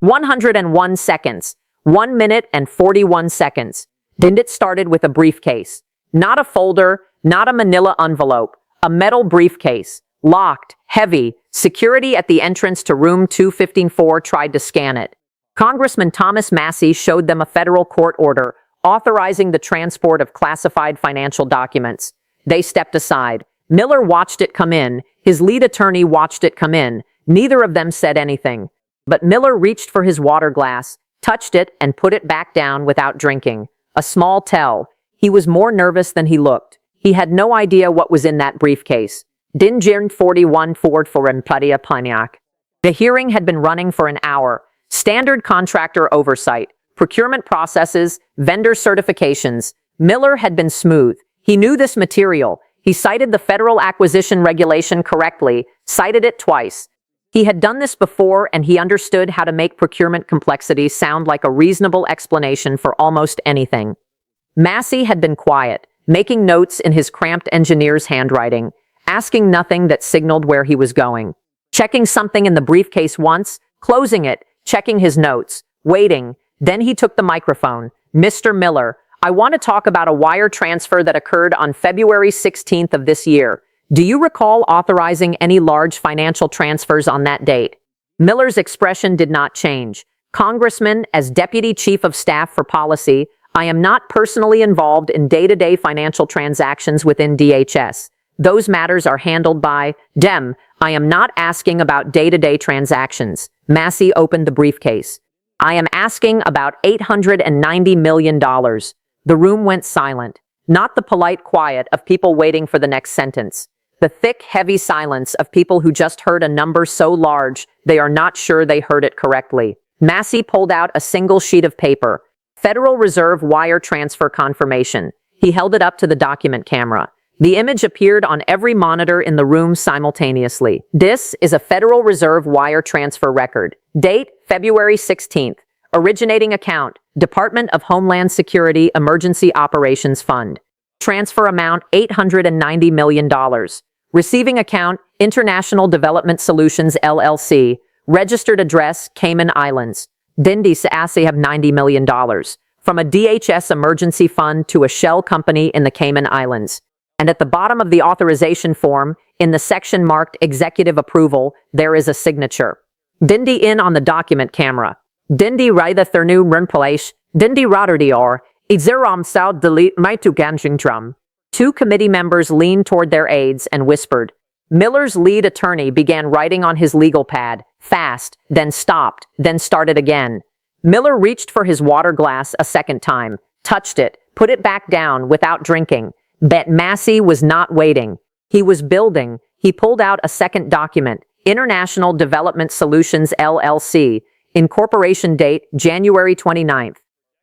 101 seconds. 1 minute and 41 seconds. Then it started with a briefcase. Not a folder, not a manila envelope. A metal briefcase. Locked, heavy. Security at the entrance to room 254 tried to scan it. Congressman Thomas Massie showed them a federal court order authorizing the transport of classified financial documents. They stepped aside. Miller watched it come in. His lead attorney watched it come in. Neither of them said anything. But Miller reached for his water glass, touched it, and put it back down without drinking. A small tell. He was more nervous than he looked. He had no idea what was in that briefcase. Dinjirn 41 Ford for Empatia Paniak. The hearing had been running for an hour. Standard contractor oversight, procurement processes, vendor certifications. Miller had been smooth. He knew this material. He cited the Federal Acquisition Regulation correctly, cited it twice. He had done this before, and he understood how to make procurement complexity sound like a reasonable explanation for almost anything. Massie had been quiet, making notes in his cramped engineer's handwriting, asking nothing that signaled where he was going. Checking something in the briefcase once, closing it, checking his notes, waiting. Then he took the microphone. Mr. Miller, I want to talk about a wire transfer that occurred on February 16th of this year. Do you recall authorizing any large financial transfers on that date? Miller's expression did not change. Congressman, as Deputy Chief of Staff for Policy, I am not personally involved in day-to-day financial transactions within DHS. Those matters are handled by DEM. I am not asking about day-to-day transactions. Massie opened the briefcase. I am asking about $890 million. The room went silent. Not the polite quiet of people waiting for the next sentence. The thick, heavy silence of people who just heard a number so large they are not sure they heard it correctly. Massie pulled out a single sheet of paper. Federal Reserve wire transfer confirmation. He held it up to the document camera. The image appeared on every monitor in the room simultaneously. This is a Federal Reserve wire transfer record. Date, February 16th. Originating account, Department of Homeland Security Emergency Operations Fund. Transfer amount, $890 million. Receiving account, International Development Solutions LLC. Registered address, Cayman Islands. Dindi Saasi have $90 million. From a DHS Emergency Fund to a shell company in the Cayman Islands. And at the bottom of the authorization form, in the section marked Executive Approval, there is a signature. Dindi in on the document camera. Dindi Raida Thernu Runpalash, Dindi Rotterdam, Izeram South Delete Maitu Ganjingtrum. Two committee members leaned toward their aides and whispered. Miller's lead attorney began writing on his legal pad, fast, then stopped, then started again. Miller reached for his water glass a second time, touched it, put it back down without drinking. But Massie was not waiting. He was building. He pulled out a second document, International Development Solutions LLC, Incorporation date, January 29th.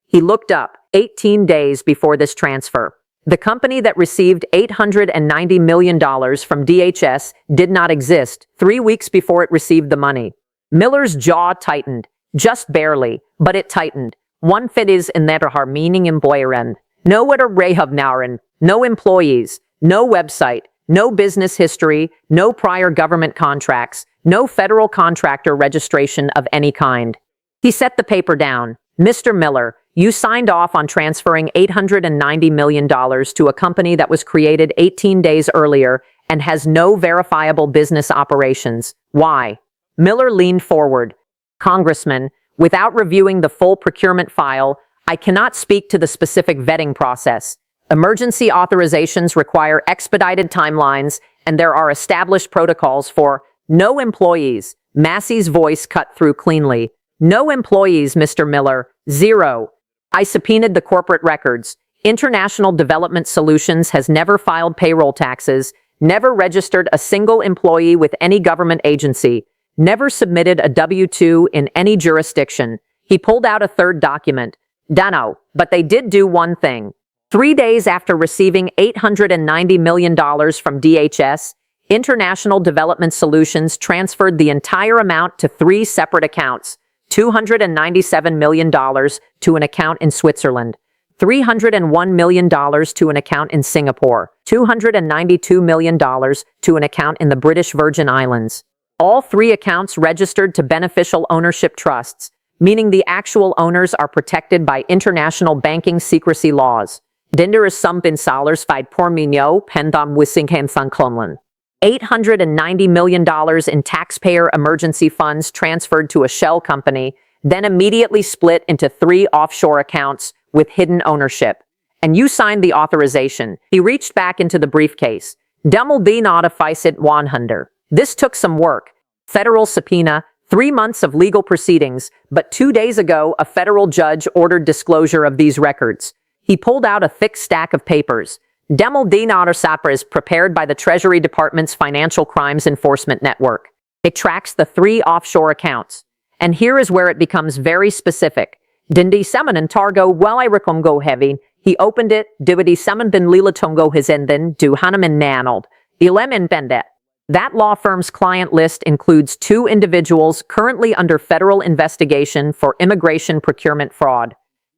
He looked up, 18 days before this transfer. The company that received $890 million from DHS did not exist 3 weeks before it received the money. Miller's jaw tightened, just barely, but it tightened. One fit is in that har meaning employeren. No what a rehavnaren. No employees, no website, no business history, no prior government contracts, no federal contractor registration of any kind. He set the paper down. Mr. Miller, you signed off on transferring $890 million to a company that was created 18 days earlier and has no verifiable business operations. Why? Miller leaned forward. Congressman, without reviewing the full procurement file, I cannot speak to the specific vetting process. Emergency authorizations require expedited timelines, and there are established protocols for no employees. Massie's voice cut through cleanly. No employees, Mr. Miller. Zero. I subpoenaed the corporate records. International Development Solutions has never filed payroll taxes, never registered a single employee with any government agency, never submitted a W-2 in any jurisdiction. He pulled out a third document. Dunno, but they did do one thing. 3 days after receiving $890 million from DHS, International Development Solutions transferred the entire amount to 3 separate accounts, $297 million to an account in Switzerland, $301 million to an account in Singapore, $292 million to an account in the British Virgin Islands. All 3 accounts registered to beneficial ownership trusts. meaning the actual owners are protected by international banking secrecy laws. Dinder is sumpin salars fied por minyo pendam wissingham sanklumlan. $890 million in taxpayer emergency funds transferred to a shell company, then immediately split into 3 offshore accounts with hidden ownership. And you signed the authorization. He reached back into the briefcase. Demel di notificit 100. This took some work. Federal subpoena, 3 months of legal proceedings, but 2 days ago a federal judge ordered disclosure of these records. He pulled out a thick stack of papers. Demel di notificit is prepared by the Treasury Department's Financial Crimes Enforcement Network. It tracks the 3 offshore accounts. And here is where it becomes very specific. Dindi semanan targo welai go heavy. He opened it, dibidi seman bin lila tongo hisenden du hanaman nanold. Ilemin bendet. That law firm's client list includes 2 individuals currently under federal investigation for immigration procurement fraud.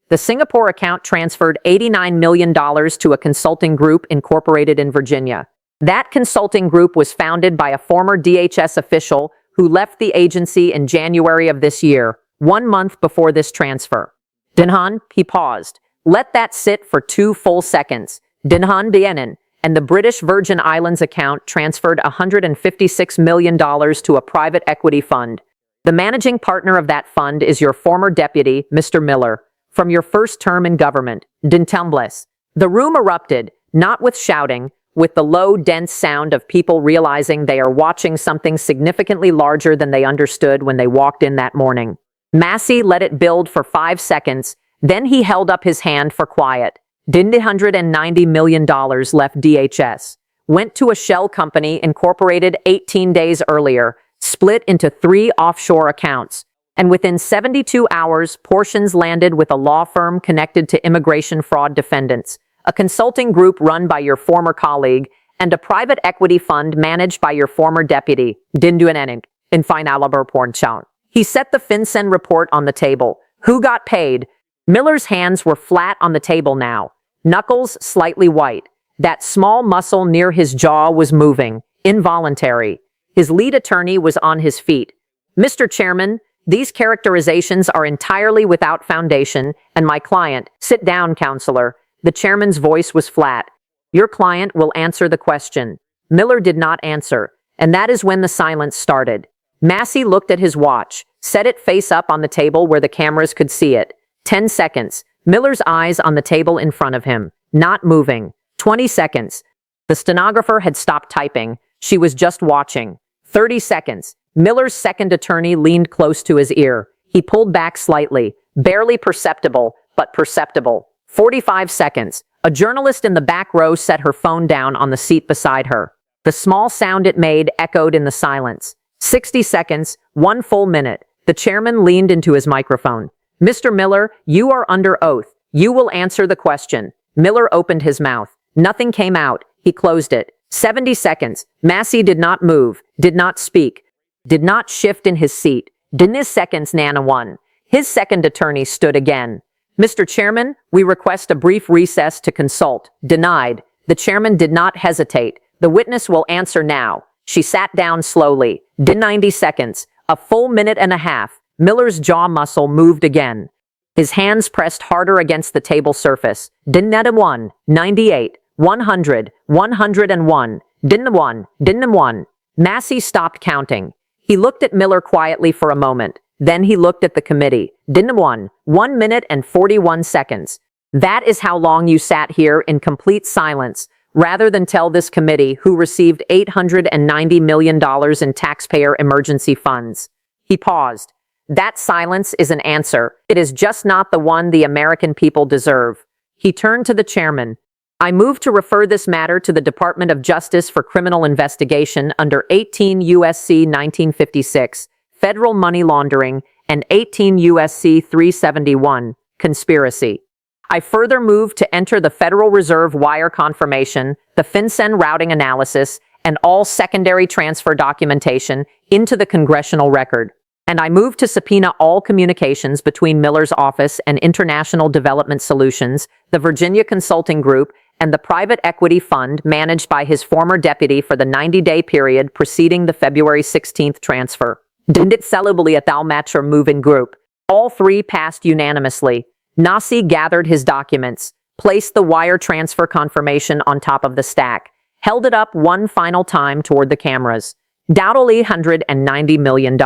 The Singapore account transferred $89 million to a consulting group incorporated in Virginia. That consulting group was founded by a former DHS official who left the agency in January of this year, 1 month before this transfer. Dinhan, he paused. Let that sit for 2 full seconds. Dinhan Bienen, and the British Virgin Islands account transferred $156 million to a private equity fund. The managing partner of that fund is your former deputy, Mr. Miller, from your first term in government, Dintembles. The room erupted, not with shouting, with the low, dense sound of people realizing they are watching something significantly larger than they understood when they walked in that morning. Massie let it build for 5 seconds, then he held up his hand for quiet. $190 million left DHS. Went to a shell company incorporated 18 days earlier, split into 3 offshore accounts. And within 72 hours, portions landed with a law firm connected to immigration fraud defendants, a consulting group run by your former colleague, and a private equity fund managed by your former deputy, Dinduanening, in Finalabur Pornchan. He set the FinCEN report on the table. Who got paid? Miller's hands were flat on the table now, knuckles slightly white. That small muscle near his jaw was moving, involuntary. His lead attorney was on his feet. Mr. Chairman, these characterizations are entirely without foundation, and my client, sit down, counselor. The chairman's voice was flat. Your client will answer the question. Miller did not answer, and that is when the silence started. Massie looked at his watch, set it face up on the table where the cameras could see it. 10 seconds. Miller's eyes on the table in front of him, not moving. 20 seconds. The stenographer had stopped typing. She was just watching. 30 seconds. Miller's second attorney leaned close to his ear. He pulled back slightly, barely perceptible, but perceptible. 45 seconds. A journalist in the back row set her phone down on the seat beside her. The small sound it made echoed in the silence. 60 seconds, 1 full minute. The chairman leaned into his microphone. Mr. Miller, you are under oath. You will answer the question. Miller opened his mouth. Nothing came out. He closed it. 70 seconds. Massie did not move, did not speak, did not shift in his seat. Dennis seconds Nana 1. His second attorney stood again. Mr. Chairman, we request a brief recess to consult. Denied. The chairman did not hesitate. The witness will answer now. She sat down slowly. 90 seconds. A full minute and a half. Miller's jaw muscle moved again. His hands pressed harder against the table surface. Dinetta 1, 98, 100, 101, Dinna 1, Dinna 1. Massie stopped counting. He looked at Miller quietly for a moment. Then he looked at the committee. Dinna 1 minute and 41 seconds. That is how long you sat here in complete silence, rather than tell this committee who received $890 million in taxpayer emergency funds. He paused. That silence is an answer. It is just not the one the American people deserve. He turned to the chairman. I move to refer this matter to the Department of Justice for criminal investigation under 18 U.S.C. 1956, federal money laundering, and 18 U.S.C. 371, conspiracy. I further move to enter the Federal Reserve wire confirmation, the FinCEN routing analysis, and all secondary transfer documentation into the congressional record. And I move to subpoena all communications between Miller's office and International Development Solutions, the Virginia Consulting Group, and the private equity fund managed by his former deputy for the 90-day period preceding the February 16th transfer. Dindit celubly at Matra moving group. All three passed unanimously. Massie gathered his documents, placed the wire transfer confirmation on top of the stack, held it up one final time toward the cameras. Doubtily $190 million.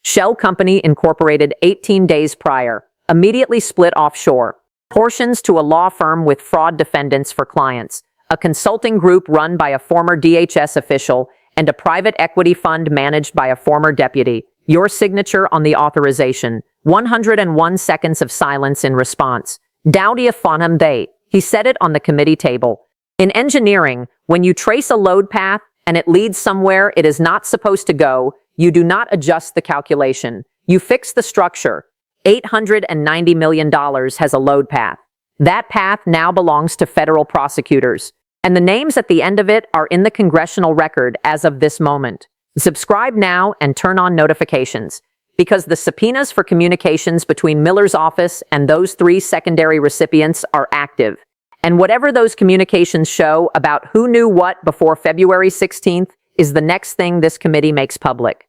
Shell Company Incorporated 18 days prior, immediately split offshore. Portions to a law firm with fraud defendants for clients, a consulting group run by a former DHS official, and a private equity fund managed by a former deputy. Your signature on the authorization. 101 seconds of silence in response. Dowdy Afonham they. He said it on the committee table. In engineering, when you trace a load path and it leads somewhere it is not supposed to go, you do not adjust the calculation. You fix the structure. $890 million has a load path. That path now belongs to federal prosecutors. And the names at the end of it are in the congressional record as of this moment. Subscribe now and turn on notifications, because the subpoenas for communications between Miller's office and those three secondary recipients are active. And whatever those communications show about who knew what before February 16th is the next thing this committee makes public.